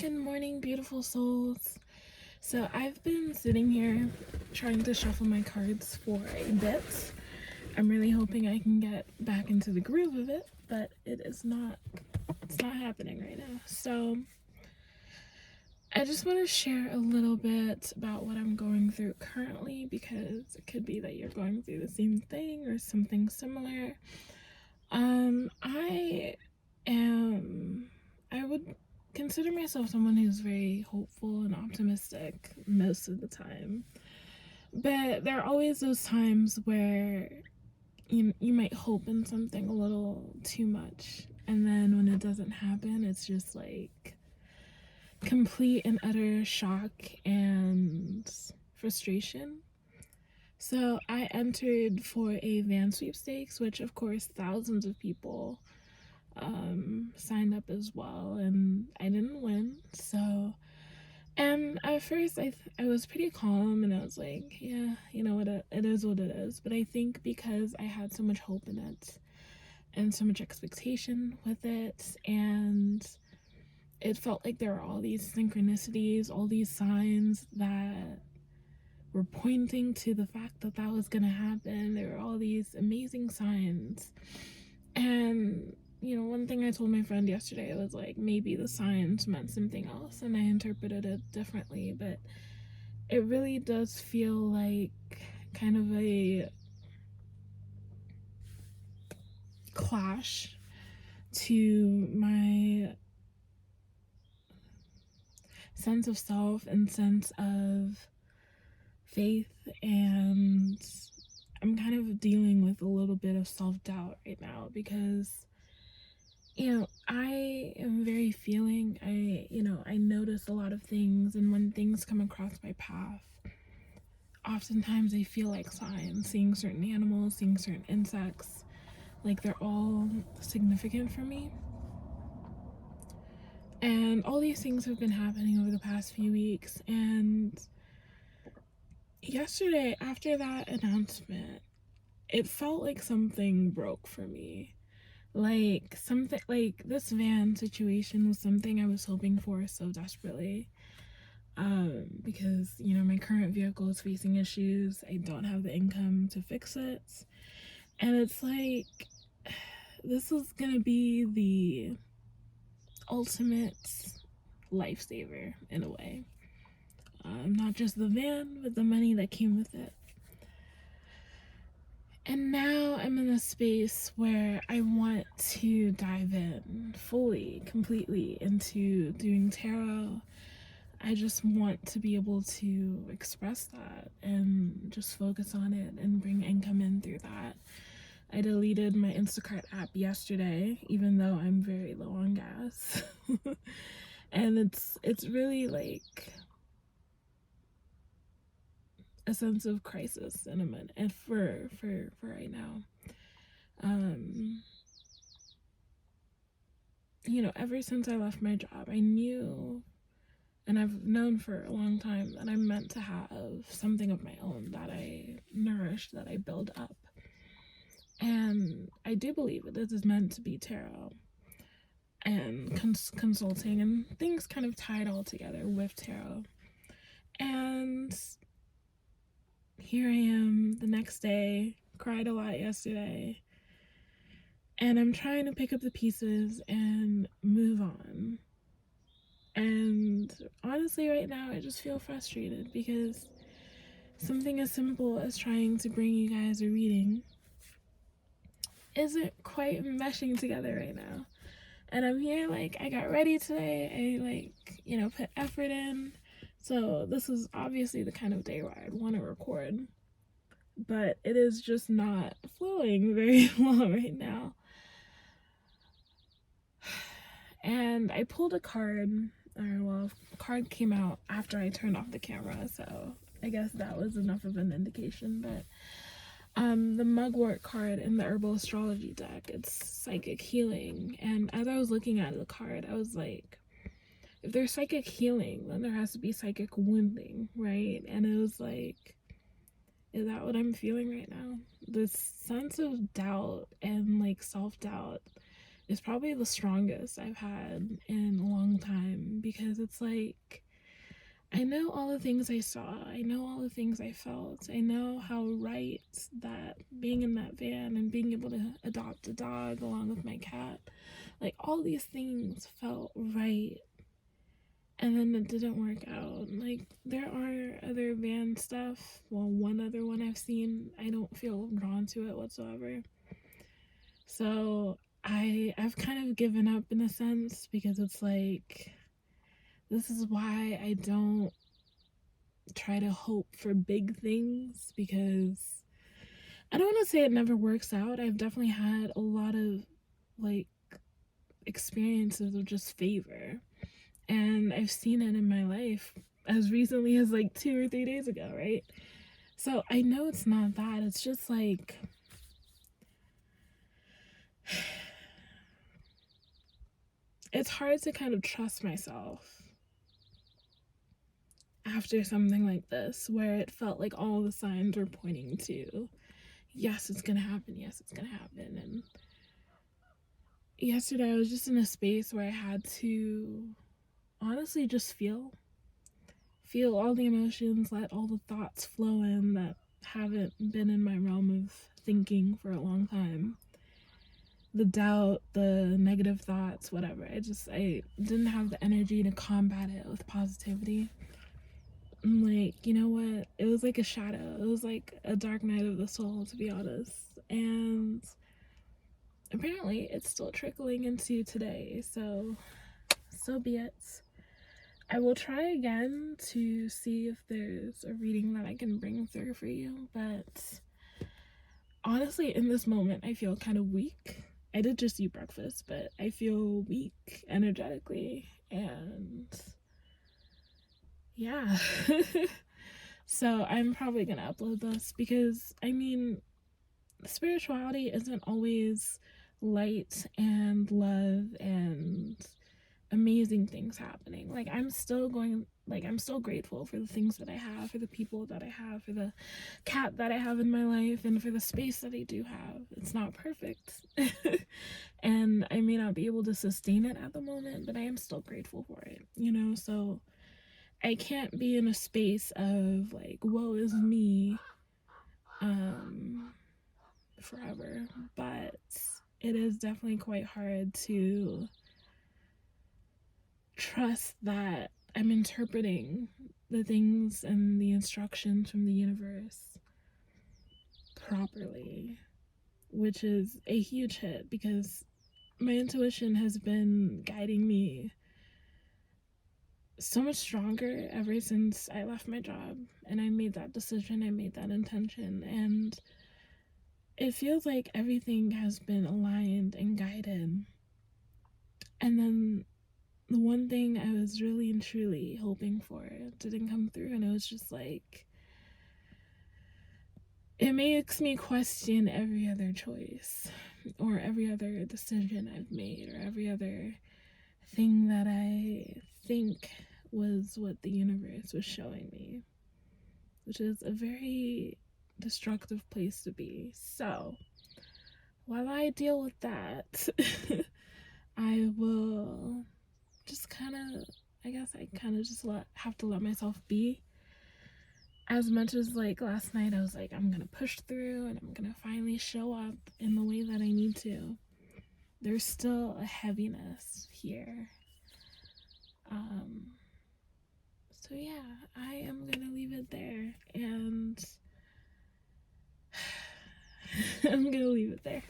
Good morning, beautiful souls. So I've been sitting here trying to shuffle my cards for a bit. I'm really hoping I can get back into the groove of it, but it's not happening right now. So I just want to share a little bit about what I'm going through currently, because it could be that you're going through the same thing or something similar. I would consider myself someone who's very hopeful and optimistic most of the time. But there are always those times where you might hope in something a little too much, and then when it doesn't happen, it's just like complete and utter shock and frustration. So I entered for a van sweepstakes, which of course thousands of people signed up as well, and I didn't win. So, and at first I was pretty calm, and I was like, yeah, you know what, it is what it is. But I think because I had so much hope in it and so much expectation with it, and it felt like there were all these synchronicities, all these signs that were pointing to the fact that that was gonna happen. There were all these amazing signs. And one thing I told my friend yesterday was like, maybe the signs meant something else and I interpreted it differently, but it really does feel like kind of a clash to my sense of self and sense of faith, and I'm kind of dealing with a little bit of self-doubt right now because I am very feeling. I notice a lot of things, and when things come across my path, oftentimes I feel like signs, seeing certain animals, seeing certain insects, like they're all significant for me. And all these things have been happening over the past few weeks, and yesterday, after that announcement, it felt like something broke for me. Like something, like this van situation was something I was hoping for so desperately. Because my current vehicle is facing issues. I don't have the income to fix it, and it's like this is gonna be the ultimate lifesaver in a way. Not just the van, but the money that came with it. And now I'm in a space where I want to dive in fully, completely into doing tarot. I just want to be able to express that and just focus on it and bring income in through that. I deleted my Instacart app yesterday, even though I'm very low on gas. And it's really like a sense of crisis in a minute, and for right now. Ever since I left my job, I knew, and I've known for a long time, that I'm meant to have something of my own that I nourish, that I build up. And I do believe it is meant to be tarot and consulting and things kind of tied all together with tarot. And here I am the next day, cried a lot yesterday, and I'm trying to pick up the pieces and move on. And honestly, right now, I just feel frustrated because something as simple as trying to bring you guys a reading isn't quite meshing together right now. And I'm here, like, I got ready today. I, put effort in. So this is obviously the kind of day where I'd want to record. But it is just not flowing very well right now. And I pulled a card, a card came out after I turned off the camera, so I guess that was enough of an indication. But the mugwort card in the herbal astrology deck, it's psychic healing. And as I was looking at the card, I was like, if there's psychic healing, then there has to be psychic wounding, right? And it was like, is that what I'm feeling right now? This sense of doubt and like self-doubt is probably the strongest I've had in a long time, because it's like, I know all the things I saw, I know all the things I felt, I know how right that being in that van and being able to adopt a dog along with my cat, like all these things felt right, and then it didn't work out. Like, there are other van stuff, well, one other one I've seen, I don't feel drawn to it whatsoever. So I've kind of given up in a sense, because it's like, this is why I don't try to hope for big things, because I don't want to say it never works out. I've definitely had a lot of like experiences of just favor, and I've seen it in my life as recently as like 2 or 3 days ago, right? So I know it's not that. It's just like, it's hard to kind of trust myself after something like this, where it felt like all the signs were pointing to, yes, it's gonna happen, yes, it's gonna happen. And yesterday I was just in a space where I had to honestly just feel all the emotions, let all the thoughts flow in that haven't been in my realm of thinking for a long time. The doubt, the negative thoughts, whatever. I didn't have the energy to combat it with positivity. I'm like, you know what? It was like a shadow. It was like a dark night of the soul, to be honest. And apparently it's still trickling into today. So be it. I will try again to see if there's a reading that I can bring through for you. But honestly, in this moment, I feel kind of weak. I did just eat breakfast, but I feel weak energetically. And yeah. So I'm probably gonna upload this, because I mean, spirituality isn't always light and love and amazing things happening. Like, I'm still grateful for the things that I have, for the people that I have, for the cat that I have in my life, and for the space that I do have. It's not perfect. And I may not be able to sustain it at the moment, but I am still grateful for it, you know? So I can't be in a space of like, woe is me, forever. But it is definitely quite hard to trust that I'm interpreting the things and the instructions from the universe properly, which is a huge hit, because my intuition has been guiding me so much stronger ever since I left my job and I made that decision, I made that intention, and it feels like everything has been aligned and guided. And then the one thing I was really and truly hoping for didn't come through, and it was just like, it makes me question every other choice or every other decision I've made or every other thing that I think was what the universe was showing me, which is a very destructive place to be. So while I deal with that, I will just kind of, I guess I kind of just have to let myself be. As much as like last night I was like, I'm gonna push through and I'm gonna finally show up in the way that I need to, there's still a heaviness here. So yeah, I am gonna leave it there, and I'm gonna leave it there.